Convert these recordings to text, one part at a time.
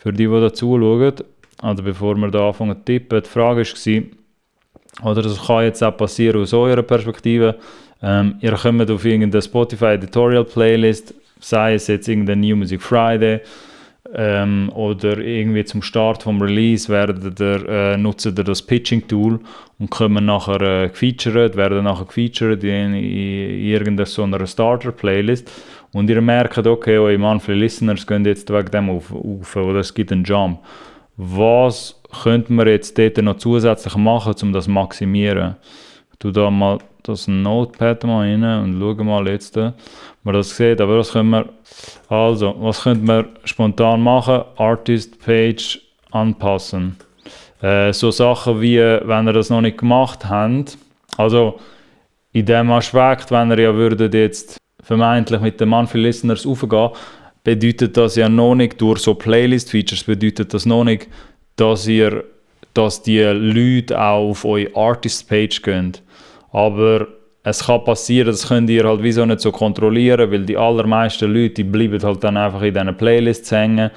für die da zuschauen, also bevor wir da anfangen zu tippen, die Frage war, oder das kann jetzt auch passieren aus eurer Perspektive, ihr kommt auf irgendeine Spotify Editorial Playlist, sei es jetzt irgendein New Music Friday, oder irgendwie zum Start vom Release nutzt ihr das Pitching-Tool und kommen nachher werden nachher gefeatured in irgendeiner so einer Starter-Playlist und ihr merkt, okay, eure Monthly Listeners gehen jetzt wegen dem auf oder es gibt einen Jump. Was könnte man jetzt dort noch zusätzlich machen, um das zu maximieren? Tu da mal das Notepad mal rein und schau mal jetzt, ob man das sieht. Aber was könnte man spontan machen? Artist Page anpassen. So Sachen wie, wenn ihr das noch nicht gemacht habt, also in dem Aspekt, wenn ihr ja würdet jetzt vermeintlich mit den Monthly Listeners aufgehen, bedeutet das ja noch nicht, durch so Playlist-Features bedeutet das noch nicht, dass die Leute auch auf eure Artist-Page gehen. Aber es kann passieren, das könnt ihr halt wieso nicht so kontrollieren, weil die allermeisten Leute, die bleiben halt dann einfach in diesen Playlists hängen.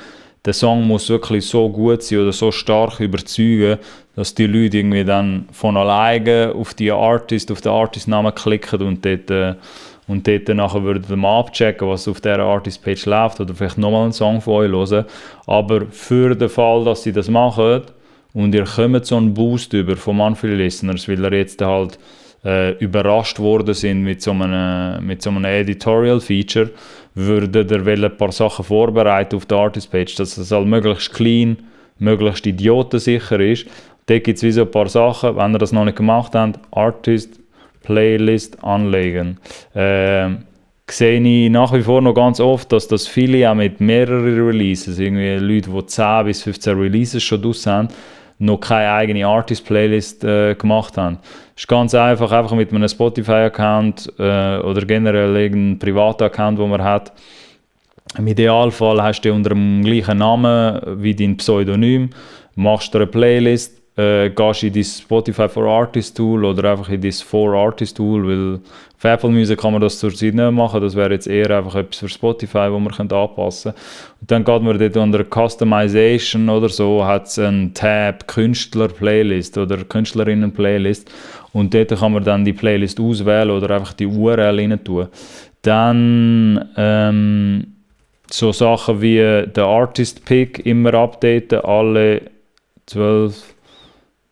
Der Song muss wirklich so gut sein oder so stark überzeugen, dass die Leute irgendwie dann von alleine auf den Artist-Namen klicken und dort nachher würden mal abchecken, was auf dieser Artist-Page läuft oder vielleicht nochmal einen Song von euch hören. Aber für den Fall, dass sie das machen und ihr kommt so einen Boost über von Monthly Listeners, weil ihr jetzt halt überrascht worden sind mit so einem Editorial-Feature, würdet ihr ein paar Sachen vorbereiten auf der Artist-Page, dass es halt möglichst clean, möglichst idiotensicher ist. Da gibt es wie so ein paar Sachen, wenn ihr das noch nicht gemacht habt, Artist-Playlist anlegen. Sehe ich nach wie vor noch ganz oft, dass das viele auch mit mehreren Releases, irgendwie Leute, die 10 bis 15 Releases schon draus haben, noch keine eigene Artist-Playlist gemacht haben. Es ist ganz einfach mit einem Spotify-Account oder generell irgendeinem privaten Account, den man hat. Im Idealfall hast du unter dem gleichen Namen wie dein Pseudonym, machst du eine Playlist, gehst in dein Spotify for Artists Tool oder einfach in dein For Artists Tool, weil auf Apple Music kann man das zurzeit nicht machen, das wäre jetzt eher einfach etwas für Spotify, wo man anpassen könnte. Und dann geht man dort unter Customization oder so, hat es einen Tab Künstler-Playlist oder Künstlerinnen-Playlist und dort kann man dann die Playlist auswählen oder einfach die URL rein tun. Dann so Sachen wie den Artist-Pick immer updaten, alle 12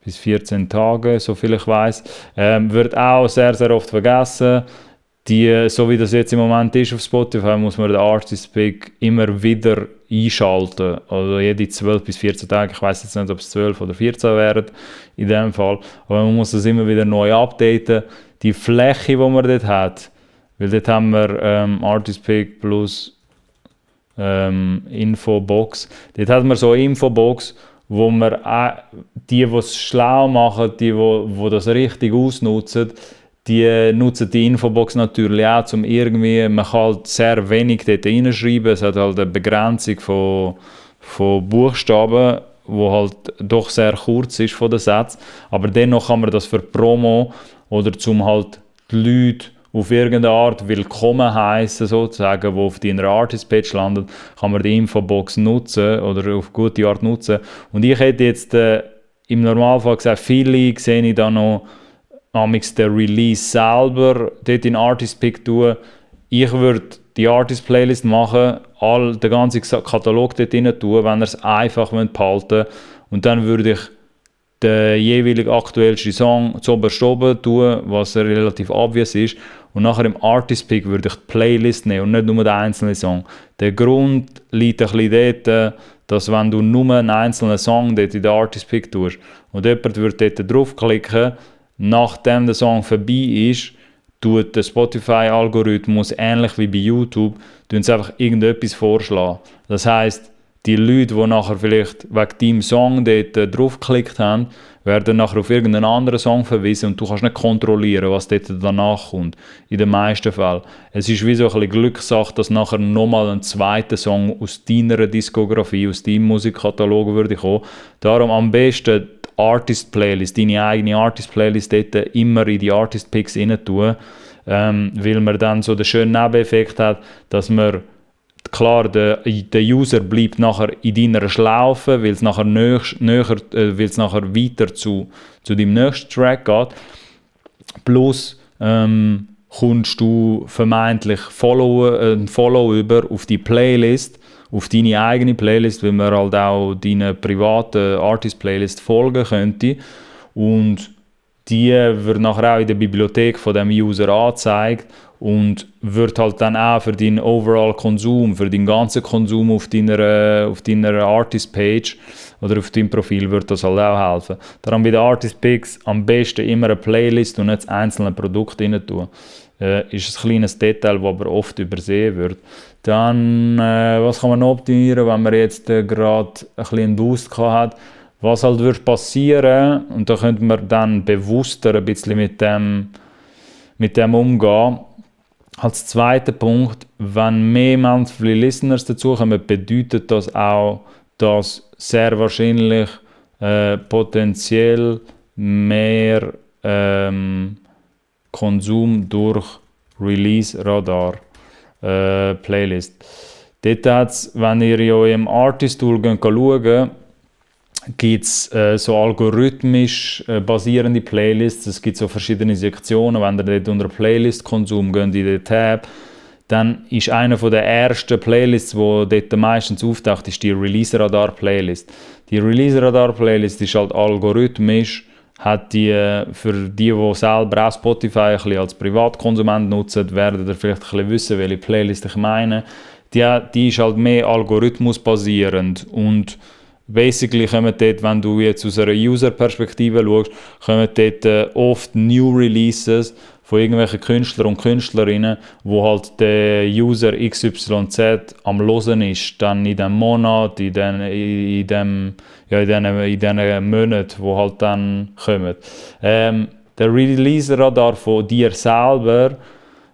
bis 14 Tage, so viel ich weiss. Wird auch sehr, sehr oft vergessen. So wie das jetzt im Moment ist auf Spotify, muss man den Artist-Pick immer wieder einschalten. Also jede 12 bis 14 Tage. Ich weiss jetzt nicht, ob es 12 oder 14 wären in dem Fall. Aber man muss das immer wieder neu updaten. Die Fläche, die man dort hat, weil dort haben wir Artist-Pick plus Infobox. Dort hat man so eine Infobox, wo man die es schlau machen, die das richtig ausnutzen, die nutzen die Infobox natürlich auch, um irgendwie, man kann halt sehr wenig dort reinschreiben, es hat halt eine Begrenzung von Buchstaben, die halt doch sehr kurz ist von den Sätzen, aber dennoch kann man das für Promo oder zum halt die Leute auf irgendeine Art willkommen heißen, sozusagen, die auf deiner Artist-Page landen, kann man die Infobox nutzen oder auf gute Art nutzen. Und ich hätte jetzt im Normalfall gesagt, viele sehe ich da noch den Release selber dort in Artist-Pick tun. Ich würde die Artist-Playlist machen, den ganzen Katalog dort rein tun, wenn ihr es einfach behalten wollt. Und dann würde ich den jeweilig aktuellsten Song zuoberst oben tun, was relativ obvious ist. Und nachher im Artist-Pick würde ich die Playlist nehmen und nicht nur den einzelnen Song. Der Grund liegt ein bisschen dort, dass wenn du nur einen einzelnen Song dort in den Artist-Pick tust und jemand würde dort draufklicken, nachdem der Song vorbei ist, tut der Spotify-Algorithmus, ähnlich wie bei YouTube, einfach irgendetwas vorschlagen. Das heisst, die Leute, die nachher vielleicht wegen deinem Song dort draufgeklickt haben, werden nachher auf irgendeinen anderen Song verwiesen und du kannst nicht kontrollieren, was dort danach kommt. In den meisten Fällen. Es ist wie so ein bisschen Glückssache, dass nachher nochmal ein zweiter Song aus deiner Diskografie, aus deinem Musikkatalog würde kommen. Darum am besten die Artist-Playlist, deine eigene Artist-Playlist dort immer in die Artist-Picks rein tun, weil man dann so den schönen Nebeneffekt hat, dass man die klar, der User bleibt nachher in deiner Schlaufe, weil es nachher, weiter zu deinem nächsten Track geht. Plus kommst du vermeintlich ein Follow über auf die Playlist, auf deine eigene Playlist, weil man halt auch deine privaten Artist-Playlist folgen könnte. Und die wird nachher auch in der Bibliothek von dem User angezeigt und wird halt dann auch für deinen Overall-Konsum, für den ganzen Konsum auf deiner Artist-Page oder auf deinem Profil wird das halt auch helfen. Darum bei den Artist-Picks am besten immer eine Playlist und nicht das einzelne Produkt rein tun. Ist ein kleines Detail, das aber oft übersehen wird. Dann, was kann man noch optimieren, wenn man jetzt gerade ein bisschen einen Boost hat? Was halt wird passieren, und da könnte man dann bewusster ein bisschen mit dem umgehen. Als zweiter Punkt, wenn mehr Monthly Listeners dazukommen, bedeutet das auch, dass sehr wahrscheinlich potenziell mehr Konsum durch Release Radar Playlist. Dort hat's, wenn ihr in eurem Artist Tool schaut, gibt es so algorithmisch basierende Playlists. Es gibt so verschiedene Sektionen. Wenn ihr dort unter Playlist-Konsum geht, in den Tab, dann ist einer der ersten Playlists, die dort meistens auftaucht, ist die Release-Radar-Playlist. Die Release-Radar-Playlist ist halt algorithmisch, hat die für die selber auch Spotify ein bisschen als Privatkonsument nutzen, werden ihr vielleicht ein bisschen wissen, welche Playlist ich meine. Die ist halt mehr algorithmusbasierend und basically kommen dort, wenn du jetzt aus einer User-Perspektive schaust, kommen dort oft New Releases von irgendwelchen Künstlern und Künstlerinnen, wo halt der User XYZ am Hören ist, dann in diesem Monat, in diesen Monaten, wo halt dann kommen. Der Release-Radar von dir selber,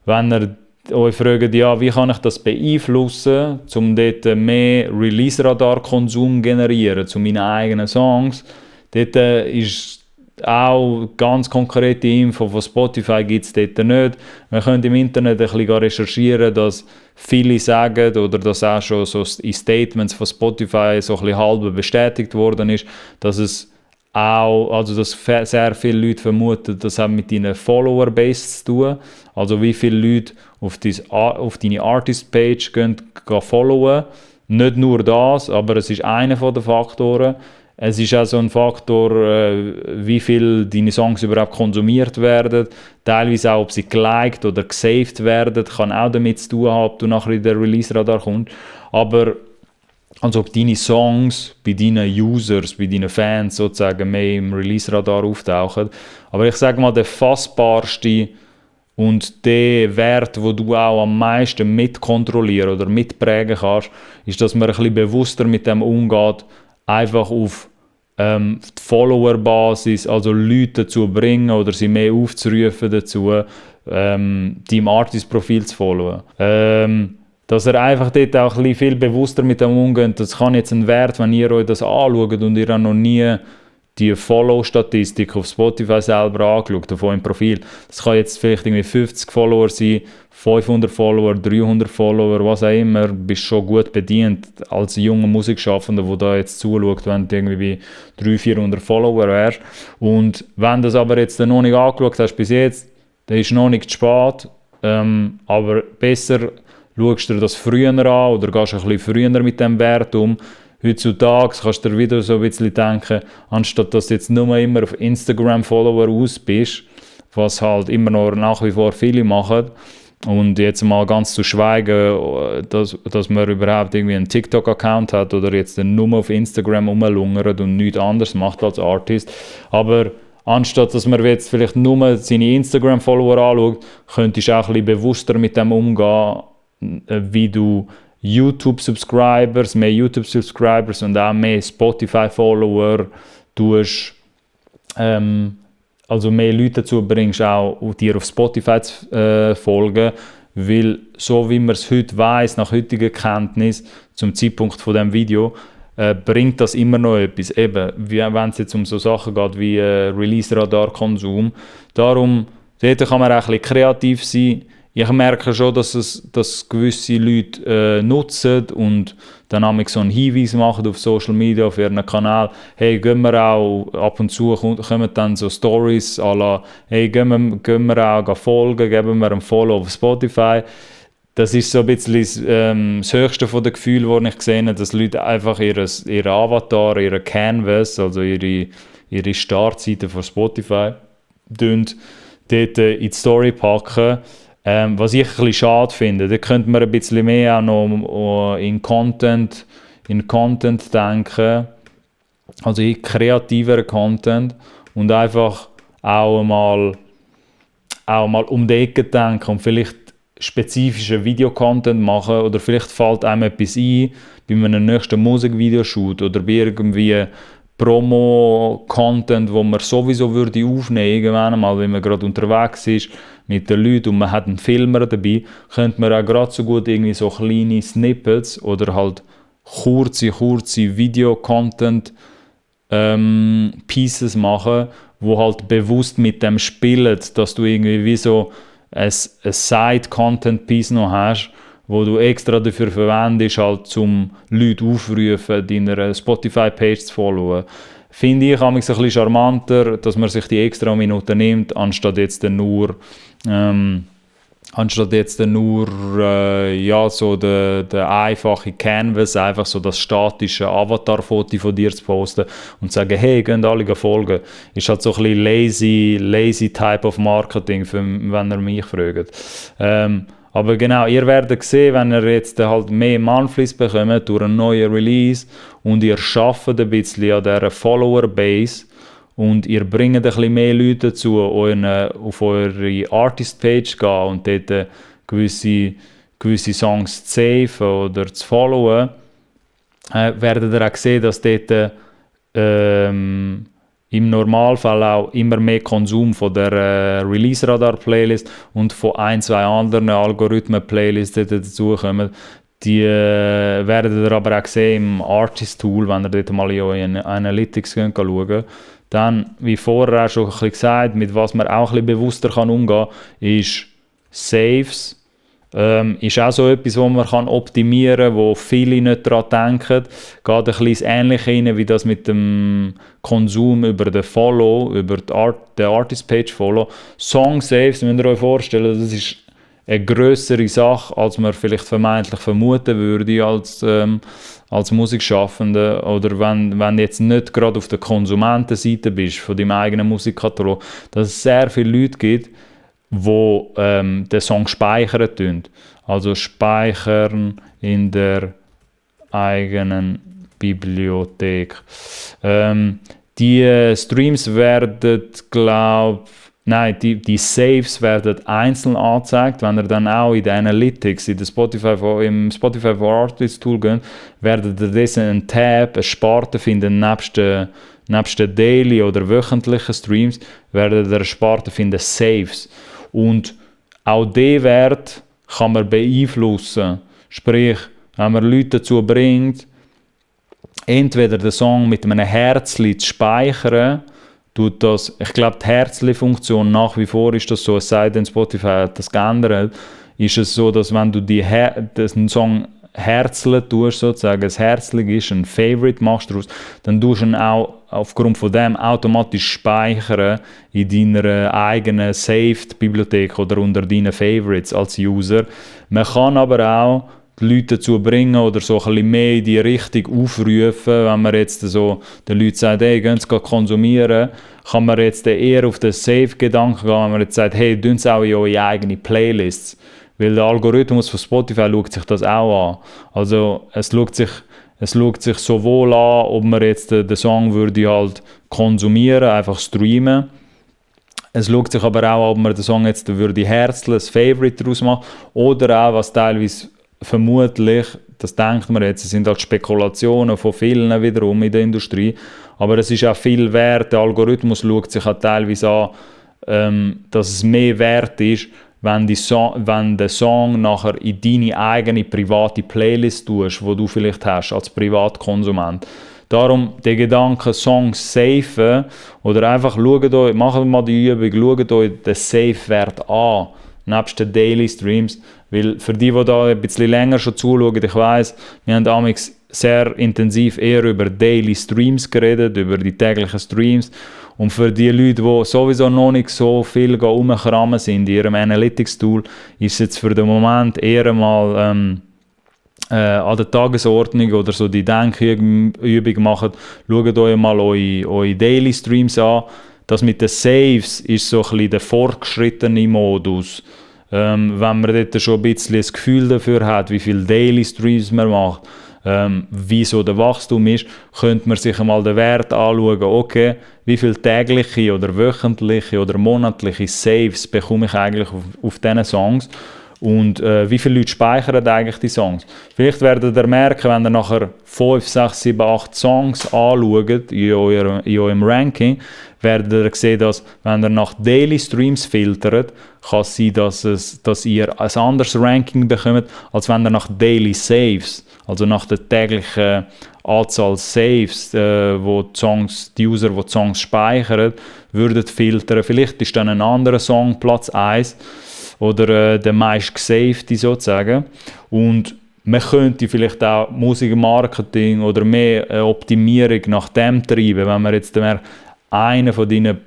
wenn er euch fragt, ja, wie kann ich das beeinflussen, um dort mehr Release-Radar-Konsum generieren, zu meinen eigenen Songs. Dort ist auch ganz konkrete Info von Spotify gibt es dort nicht. Man könnte im Internet ein bisschen recherchieren, dass viele sagen, oder dass auch schon so in Statements von Spotify so ein bisschen halb bestätigt worden ist, dass es auch, also dass sehr viele Leute vermuten, das hat mit deiner Follower-Base zu tun. Also wie viele Leute auf deine Artist-Page gehen followen. Nicht nur das, aber es ist einer der Faktoren. Es ist auch so ein Faktor, wie viel deine Songs überhaupt konsumiert werden. Teilweise auch, ob sie geliked oder gesaved werden, kann auch damit zu tun haben, ob du nachher in den Release-Radar kommst. Aber also ob deine Songs bei deinen Users, bei deinen Fans sozusagen mehr im Release-Radar auftauchen. Aber ich sage mal, der fassbarste und der Wert, wo du auch am meisten mitkontrollieren oder mitprägen kannst, ist, dass man ein bisschen bewusster mit dem umgeht, einfach auf die Follower-Basis, also Leute dazu bringen oder sie mehr aufzurufen dazu, deinem Artist-Profil zu followen. Dass er einfach dort auch ein bisschen viel bewusster mit dem umgeht. Das kann jetzt ein Wert, wenn ihr euch das anschaut und ihr habt noch nie die Follow-Statistik auf Spotify selber angeschaut, auf eurem Profil. Das kann jetzt vielleicht irgendwie 50 Follower sein, 500 Follower, 300 Follower, was auch immer. Du bist schon gut bedient als junger Musikschaffender, der da jetzt zuschaut, wenn du irgendwie bei 300-400 Follower wärst. Und wenn du das aber jetzt noch nicht angeschaut hast bis jetzt, dann ist noch nicht zu spät. Aber besser schaust du dir das früher an oder gehst ein bisschen früher mit dem Wert um. Heutzutage kannst du dir wieder so ein bisschen denken, anstatt dass du jetzt nur immer auf Instagram-Follower aus bist, was halt immer noch nach wie vor viele machen, und jetzt mal ganz zu schweigen, dass man überhaupt irgendwie einen TikTok-Account hat oder jetzt nur auf Instagram rumlungert und nichts anderes macht als Artist. Aber anstatt dass man jetzt vielleicht nur seine Instagram-Follower anschaut, könntest du auch ein bisschen bewusster mit dem umgehen, wie du mehr YouTube-Subscribers und auch mehr Spotify-Follower tust, also mehr Leute dazu bringst, auch dir auf Spotify zu folgen, weil so wie man es heute weiss, nach heutiger Kenntnis, zum Zeitpunkt von diesem Video, bringt das immer noch etwas, eben, wenn es jetzt um so Sachen geht wie Release-Radar-Konsum. Darum, dort kann man auch ein bisschen kreativ sein, ich merke schon, dass gewisse Leute nutzen und dann haben wir so einen Hinweis machen auf Social Media, auf ihren Kanal. Hey, gehen wir auch, ab und zu kommen dann so Stories à la, hey, gehen wir auch folgen, geben wir einen Follow auf Spotify. Das ist so ein bisschen das höchste von den Gefühlen, die ich gesehen habe, dass Leute einfach ihren Avatar, ihren Canvas, also ihre Startseite von Spotify, dort in die Story packen. Was ich ein bisschen schade finde, da könnte man ein bisschen mehr auch noch in Content denken, also in kreativeren Content und einfach auch mal um die Ecke denken und vielleicht spezifischen Videocontent machen oder vielleicht fällt einem etwas ein bei einem nächsten Musikvideoshoot oder bei irgendwie Promo-Content, wo man sowieso würde aufnehmen irgendwann mal, wenn man gerade unterwegs ist mit den Leuten und man hat einen Filmer dabei, könnte man auch gerade so gut irgendwie so kleine Snippets oder halt kurze Video-Content Pieces machen, wo halt bewusst mit dem spielen, dass du irgendwie wie so ein Side-Content-Piece noch hast, wo du extra dafür verwendest, halt zum Leute aufrufen, deiner Spotify-Page zu followen. Finde ich ein bisschen charmanter, dass man sich die extra Minuten nimmt, anstatt jetzt nur so der einfache Canvas, einfach so das statische Avatar-Foto von dir zu posten und zu sagen, hey, gehen alle folgen. Ist halt so ein bisschen lazy Type of Marketing, wenn ihr mich fragt. Aber genau, ihr werdet sehen, wenn ihr jetzt halt mehr Monthlies bekommt durch einen neuen Release und ihr arbeitet ein bisschen an dieser Follower-Base und ihr bringt ein bisschen mehr Leute dazu, auf eure Artist-Page zu gehen und dort gewisse Songs zu saven oder zu followen, werdet ihr auch sehen, dass dort im Normalfall auch immer mehr Konsum von der Release-Radar-Playlist und von ein, zwei anderen Algorithmen-Playlists dazukommen. Die werdet ihr aber auch sehen im Artist-Tool, wenn ihr dort mal in euren Analytics schaut. Dann, wie vorher auch schon ein bisschen gesagt, mit was man auch ein bisschen bewusster umgehen kann, ist Saves. Ist auch so etwas, wo man optimieren kann, wo viele nicht daran denken. Geht ein bisschen ähnlich rein, wie das mit dem Konsum über den Follow, über den Artist-Page-Follow. Song-Saves, müsst ihr euch vorstellen, das ist eine grössere Sache, als man vielleicht vermeintlich vermuten würde als Musikschaffender. Oder wenn du jetzt nicht gerade auf der Konsumentenseite bist, von deinem eigenen Musikkatalog, dass es sehr viele Leute gibt, wo den Song speichern tun. Also speichern in der eigenen Bibliothek. Die Streams werden, die Saves werden einzeln angezeigt. Wenn ihr dann auch in den Analytics, im Spotify for Artists Tool geht, werdet ihr dessen einen Tab, eine Sparte finden, nebst den Daily oder wöchentlichen Streams, werdet ihr eine Sparte finden, Saves. Und auch diesen Wert kann man beeinflussen. Sprich, wenn man Leute dazu bringt, entweder den Song mit einem Herzli zu speichern, tut das, ich glaube, die Herzli-Funktion nach wie vor ist das so, es sei denn, Spotify hat das geändert, ist es so, dass wenn du den Song Herzle tust, sozusagen, ein Herzli ist, ein Favorite machst daraus, dann tust du ihn auch aufgrund von dem automatisch speichern in deiner eigenen Saved-Bibliothek oder unter deinen Favorites als User. Man kann aber auch die Leute dazu bringen oder so ein bisschen mehr in die Richtung aufrufen, wenn man jetzt so den Leuten sagt, hey, gehen Sie konsumieren, kann man jetzt eher auf den Save-Gedanken gehen, wenn man jetzt sagt, hey, tun Sie auch in eure eigenen Playlists. Weil der Algorithmus von Spotify schaut sich das auch an. Also es schaut sich sowohl an, ob man jetzt den Song würde halt konsumieren, einfach streamen. Es schaut sich aber auch an, ob man den Song jetzt würde herzlich ein Favorite daraus machen oder auch, was teilweise vermutlich, das denkt man jetzt, es sind halt Spekulationen von vielen wiederum in der Industrie, aber es ist auch viel wert, der Algorithmus schaut sich auch teilweise an, dass es mehr wert ist, wenn der Song nachher in deine eigene private Playlist tust, die du vielleicht hast als Privatkonsument. Darum der Gedanke, Songs safen oder einfach macht mal die Übung, schaut euch den Safe-Wert an. nebst den Daily Streams. Weil für die da ein bisschen länger schon zuschauen, ich weiss, wir haben damals sehr intensiv eher über Daily Streams geredet, über die täglichen Streams. Und für die Leute, die sowieso noch nicht so viel rumkramen sind in ihrem Analytics-Tool, ist es jetzt für den Moment eher mal an der Tagesordnung oder so die Denkübung machen. Schaut euch mal eure Daily Streams an. Das mit den Saves ist so ein bisschen der fortgeschrittene Modus. Wenn man dort schon ein bisschen das Gefühl dafür hat, wie viele Daily Streams man macht, wie so der Wachstum ist, könnte man sich einmal den Wert anschauen, okay, wie viele tägliche oder wöchentliche oder monatliche Saves bekomme ich eigentlich auf diesen Songs und wie viele Leute speichern eigentlich die Songs. Vielleicht werdet ihr merken, wenn ihr nachher 5, 6, 7, 8 Songs anschaut in eurem Ranking, werdet ihr sehen, dass wenn ihr nach Daily Streams filtert, kann es sein, dass ihr ein anderes Ranking bekommt, als wenn ihr nach Daily Saves, also nach der täglichen Anzahl Saves, wo die User, die Songs speichern, würden filtern. Vielleicht ist dann ein anderer Song Platz 1 oder der meist gesavte sozusagen. Und man könnte vielleicht auch Musikmarketing oder mehr Optimierung nach dem treiben, wenn man jetzt merkt, einer von deinen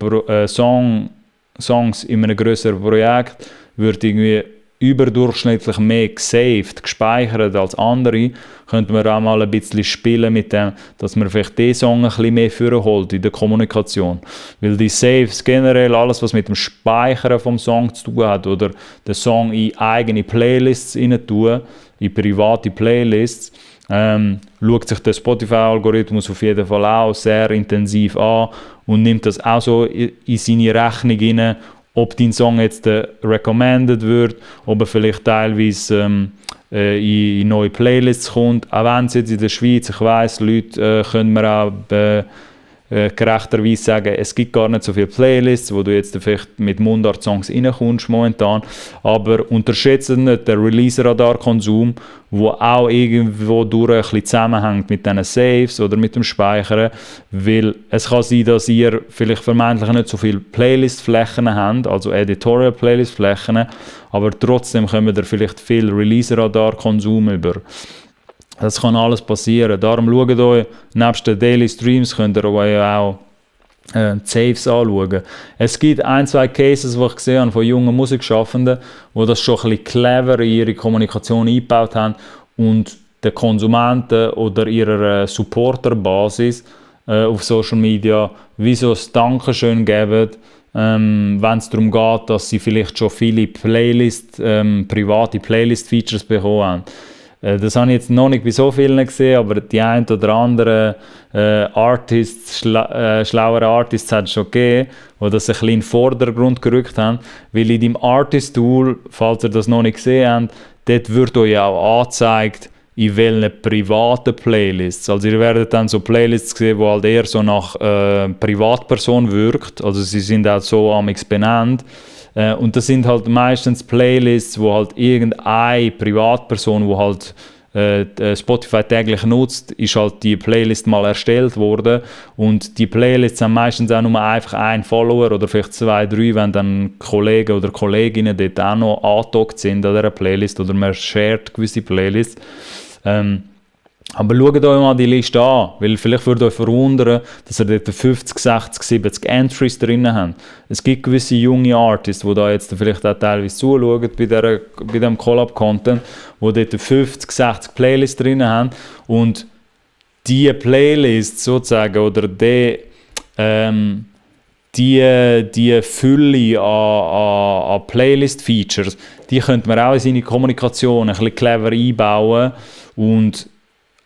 Songs in einem grösseren Projekt wird irgendwie überdurchschnittlich mehr gesaved, gespeichert als andere, könnte man auch mal ein bisschen spielen mit dem, dass man vielleicht den Song ein bisschen mehr vorholt in der Kommunikation. Weil die Saves generell, alles was mit dem Speichern vom Song zu tun hat oder den Song in eigene Playlists rein tun, in private Playlists, schaut sich der Spotify-Algorithmus auf jeden Fall auch sehr intensiv an und nimmt das auch so in seine Rechnung rein, ob dein Song jetzt recommended wird, ob er vielleicht teilweise in neue Playlists kommt. Auch wenn es jetzt in der Schweiz, ich weiss, Leute können mir auch gerechterweise sagen, es gibt gar nicht so viele Playlists, wo du jetzt vielleicht mit Mundart-Songs reinkommst momentan, aber unterschätze nicht den Release-Radar-Konsum, wo auch irgendwo durch ein bisschen zusammenhängt mit diesen Saves oder mit dem Speichern, weil es kann sein, dass ihr vielleicht vermeintlich nicht so viele Playlist-Flächen habt, also Editorial-Playlist-Flächen, aber trotzdem kommt ihr vielleicht viel Release-Radar-Konsum über. Das kann alles passieren. Darum schaut euch, nebst den Daily Streams könnt ihr euch auch die Saves anschauen. Es gibt 1, 2 Cases, die ich gesehen habe von jungen Musikschaffenden, die das schon ein bisschen clever in ihre Kommunikation eingebaut haben und den Konsumenten oder ihrer Supporterbasis auf Social Media wie so ein Dankeschön geben, wenn es darum geht, dass sie vielleicht schon viele private Playlist-Features bekommen haben. Das habe ich jetzt noch nicht bei so vielen gesehen, aber die ein oder anderen schlauere Artists hat es schon gegeben, die das ein bisschen in den Vordergrund gerückt haben. Weil in deinem Artist-Tool, falls ihr das noch nicht gesehen habt, dort wird euch auch angezeigt, in welchen privaten Playlists. Also ihr werdet dann so Playlists sehen, die halt eher so nach Privatperson wirkt. Also sie sind auch so amix benannt. Und das sind halt meistens Playlists, wo halt irgendeine Privatperson, die halt Spotify täglich nutzt, ist halt die Playlist mal erstellt worden. Und die Playlists haben meistens auch nur einfach einen Follower oder vielleicht 2, 3, wenn dann Kollegen oder Kolleginnen dort auch noch angedockt sind an dieser Playlist oder man shared gewisse Playlists. Aber schaut euch mal die Liste an, weil vielleicht würde euch verwundern, dass ihr dort 50, 60, 70 Entries drin habt. Es gibt gewisse junge Artists, die da jetzt vielleicht auch teilweise zuschauen bei diesem Collab-Content, die dort 50, 60 Playlists drin haben und diese Playlists sozusagen oder die Fülle an Playlist-Features, die könnte man auch in seine Kommunikation ein bisschen clever einbauen und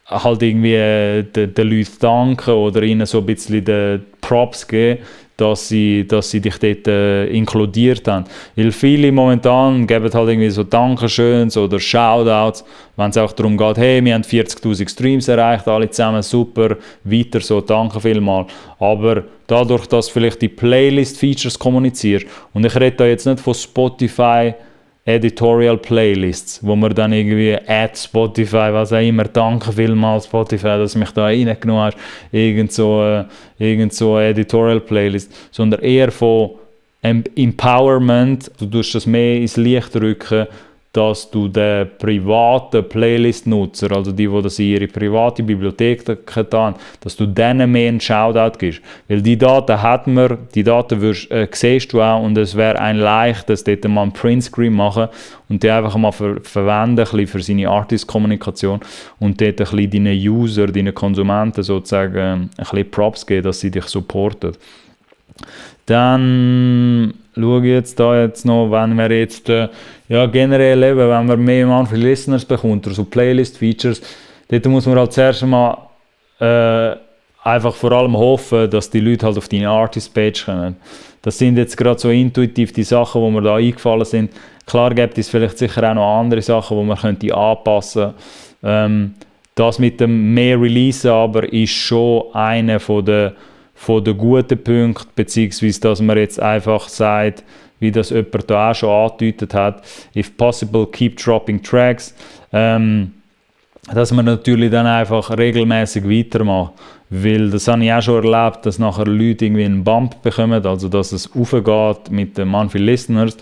halt irgendwie den Leuten danken oder ihnen so ein bisschen die Props geben, dass sie dich dort inkludiert haben. Weil viele momentan geben halt irgendwie so Dankeschöns oder Shoutouts, wenn es auch darum geht, hey, wir haben 40'000 Streams erreicht, alle zusammen, super, weiter so, danke vielmals. Aber dadurch, dass vielleicht die Playlist-Features kommunizierst, und ich rede da jetzt nicht von Spotify Editorial Playlists, wo man dann irgendwie Spotify, was auch immer, danke vielmals Spotify, dass du mich da reingenommen hast, irgend so Editorial Playlist, sondern eher von Empowerment, du tust das mehr ins Licht rücken, dass du den privaten Playlist-Nutzer, also die das in ihre private Bibliothek haben, dass du denen mehr einen Shoutout gibst. Weil die Daten hat man, die Daten siehst du auch und es wäre ein leichtes, dort mal einen Printscreen machen und die einfach mal verwenden für seine Artist-Kommunikation und dort ein bisschen deinen User, deinen Konsumenten sozusagen ein bisschen Props geben, dass sie dich supporten. Dann schaue ich jetzt noch, wenn wir jetzt generell eben, wenn man mehr Monthly Listeners bekommt oder so Playlist-Features, dort muss man halt zuerst mal einfach vor allem hoffen, dass die Leute halt auf deine Artist-Page kommen. Das sind jetzt gerade so intuitiv die Sachen, die mir da eingefallen sind. Klar gibt es vielleicht sicher auch noch andere Sachen, die man könnte anpassen könnte. Das mit dem mehr Release aber ist schon einer von den guten Punkten, beziehungsweise dass man jetzt einfach sagt, wie das jemand da auch schon angedeutet hat, if possible, keep dropping tracks, dass man natürlich dann einfach regelmäßig weitermacht, weil das habe ich auch schon erlebt, dass nachher Leute irgendwie einen Bump bekommen, also dass es aufgeht mit den Monthly Listeners,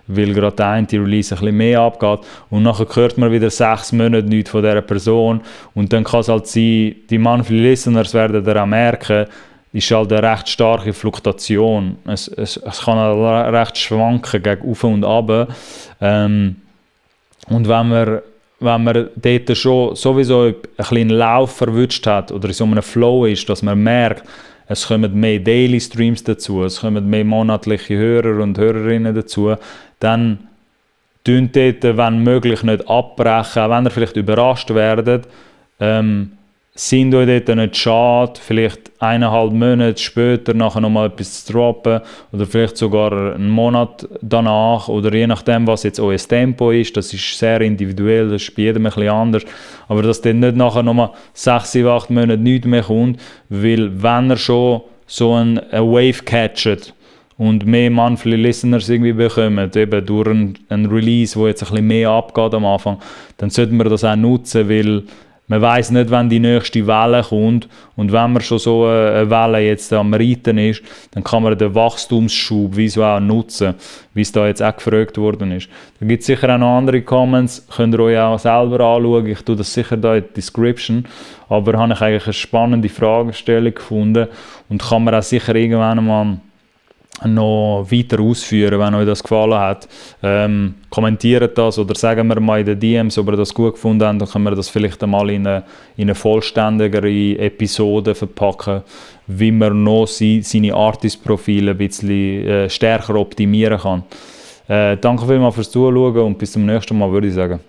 weil gerade der eine Release ein bisschen mehr abgeht und nachher hört man wieder 6 Monate nichts von dieser Person und dann kann es halt sein, die Monthly Listeners werden dann auch merken, ist halt eine recht starke Fluktuation. Es kann halt recht schwanken gegen auf und ab. Und wenn man dort schon sowieso ein bisschen einen Lauf verwünscht hat oder in so einem Flow ist, dass man merkt, es kommen mehr Daily Streams dazu, es kommen mehr monatliche Hörer und Hörerinnen dazu, dann tun dort, wenn möglich, nicht abbrechen, auch wenn ihr vielleicht überrascht werdet, sind euch dort nicht schade, vielleicht 1,5 Monate später nachher nochmal etwas zu droppen oder vielleicht sogar einen Monat danach oder je nachdem, was jetzt euer Tempo ist, das ist sehr individuell, das ist bei jedem ein bisschen anders, aber dass dann nicht nachher nochmal 6, 7, 8 Monate nichts mehr kommt, weil wenn ihr schon so eine Wave catcht und mehr Monthly Listeners irgendwie bekommen, eben durch einen Release, wo jetzt ein bisschen mehr abgeht am Anfang, dann sollten wir das auch nutzen, weil man weiss nicht, wann die nächste Welle kommt und wenn man schon so eine Welle jetzt am Reiten ist, dann kann man den Wachstumsschub wie so auch nutzen, wie es da jetzt auch gefragt worden ist. Da gibt es sicher auch noch andere Comments, könnt ihr euch auch selber anschauen, ich tue das sicher da in der Description, aber habe ich eigentlich eine spannende Fragestellung gefunden und kann man auch sicher irgendwann mal noch weiter ausführen, wenn euch das gefallen hat. Kommentiert das oder sagen wir mal in den DMs, ob ihr das gut gefunden habt, dann können wir das vielleicht einmal in eine vollständigere Episode verpacken, wie man noch seine Artist-Profile ein bisschen stärker optimieren kann. Danke vielmals fürs Zuschauen und bis zum nächsten Mal, würde ich sagen.